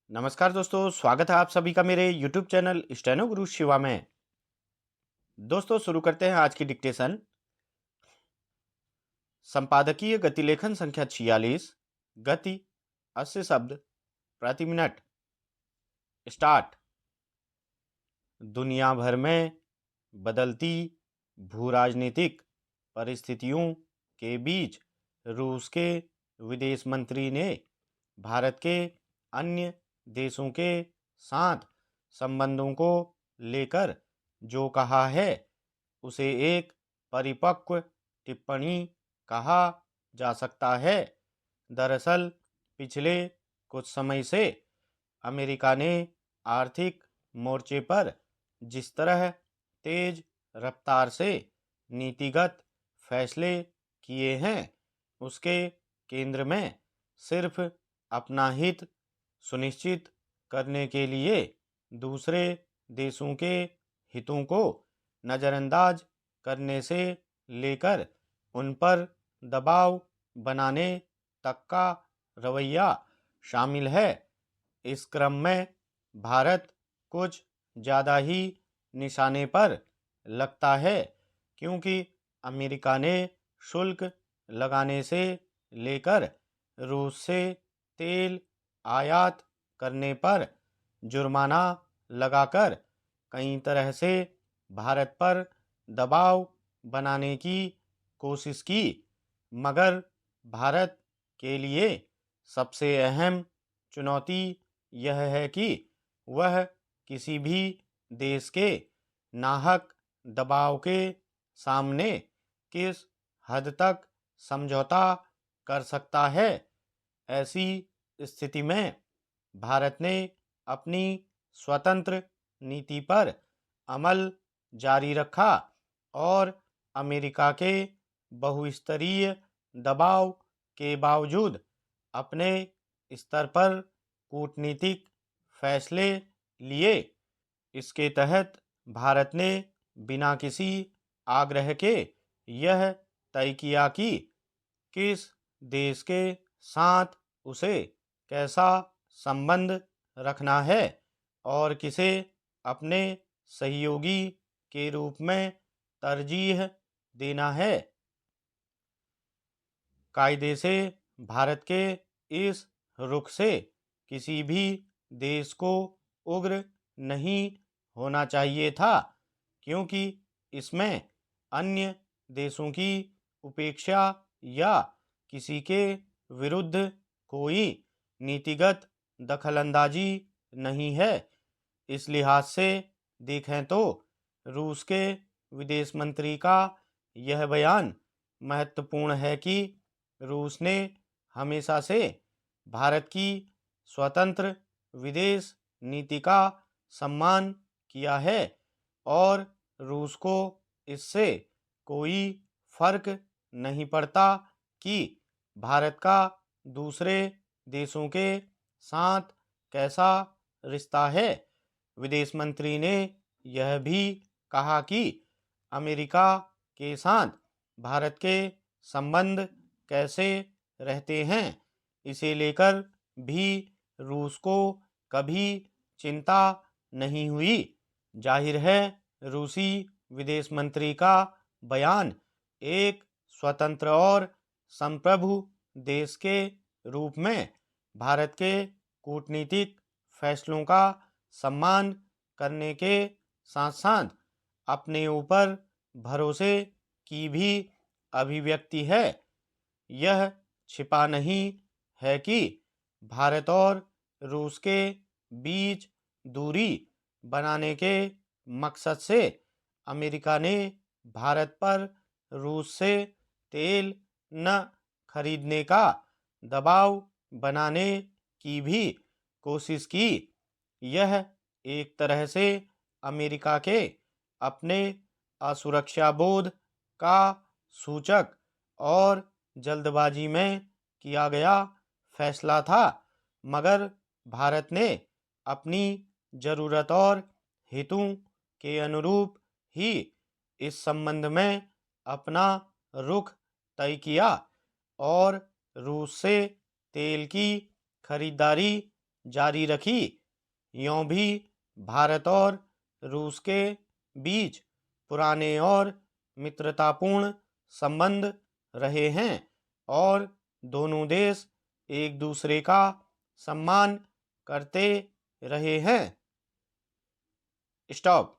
नमस्कार दोस्तों, स्वागत है आप सभी का मेरे YouTube चैनल स्टेनो गुरु शिवा में। दोस्तों शुरू करते हैं आज की डिक्टेशन। संपादकीय गतिलेखन संख्या 46, गति 80 शब्द प्रति मिनट। स्टार्ट। दुनिया भर में बदलती भूराजनीतिक परिस्थितियों के बीच रूस के विदेश मंत्री ने भारत के अन्य देशों के साथ संबंधों को लेकर जो कहा है उसे एक परिपक्व टिप्पणी कहा जा सकता है। दरअसल पिछले कुछ समय से अमेरिका ने आर्थिक मोर्चे पर जिस तरह तेज रफ्तार से नीतिगत फैसले किए हैं उसके केंद्र में सिर्फ अपना हित सुनिश्चित करने के लिए दूसरे देशों के हितों को नज़रअंदाज करने से लेकर उन पर दबाव बनाने तक का रवैया शामिल है। इस क्रम में भारत कुछ ज़्यादा ही निशाने पर लगता है, क्योंकि अमेरिका ने शुल्क लगाने से लेकर रूस से तेल आयात करने पर जुर्माना लगाकर कई तरह से भारत पर दबाव बनाने की कोशिश की, मगर भारत के लिए सबसे अहम चुनौती यह है कि वह किसी भी देश के नाहक दबाव के सामने किस हद तक समझौता कर सकता है। ऐसी स्थिति में भारत ने अपनी स्वतंत्र नीति पर अमल जारी रखा और अमेरिका के बहुस्तरीय दबाव के बावजूद अपने स्तर पर कूटनीतिक फैसले लिए। इसके तहत भारत ने बिना किसी आग्रह के यह तय किया कि किस देश के साथ उसे कैसा संबंध रखना है और किसे अपने सहयोगी के रूप में तरजीह देना है। कायदे से भारत के इस रुख से किसी भी देश को उग्र नहीं होना चाहिए था, क्योंकि इसमें अन्य देशों की उपेक्षा या किसी के विरुद्ध कोई नीतिगत दखलंदाजी नहीं है। इस लिहाज से देखें तो रूस के विदेश मंत्री का यह बयान महत्वपूर्ण है कि रूस ने हमेशा से भारत की स्वतंत्र विदेश नीति का सम्मान किया है और रूस को इससे कोई फर्क नहीं पड़ता कि भारत का दूसरे देशों के साथ कैसा रिश्ता है। विदेश मंत्री ने यह भी कहा कि अमेरिका के साथ भारत के संबंध कैसे रहते हैं इसे लेकर भी रूस को कभी चिंता नहीं हुई। जाहिर है रूसी विदेश मंत्री का बयान एक स्वतंत्र और संप्रभु देश के रूप में भारत के कूटनीतिक फैसलों का सम्मान करने के साथ साथ अपने ऊपर भरोसे की भी अभिव्यक्ति है। यह छिपा नहीं है कि भारत और रूस के बीच दूरी बनाने के मकसद से अमेरिका ने भारत पर रूस से तेल न खरीदने का दबाव बनाने की भी कोशिश की। यह एक तरह से अमेरिका के अपने असुरक्षा बोध का सूचक और जल्दबाजी में किया गया फैसला था, मगर भारत ने अपनी जरूरत और हितों के अनुरूप ही इस संबंध में अपना रुख तय किया और रूस से तेल की खरीदारी जारी रखी। यों भी भारत और रूस के बीच पुराने और मित्रतापूर्ण संबंध रहे हैं और दोनों देश एक दूसरे का सम्मान करते रहे हैं। स्टॉप।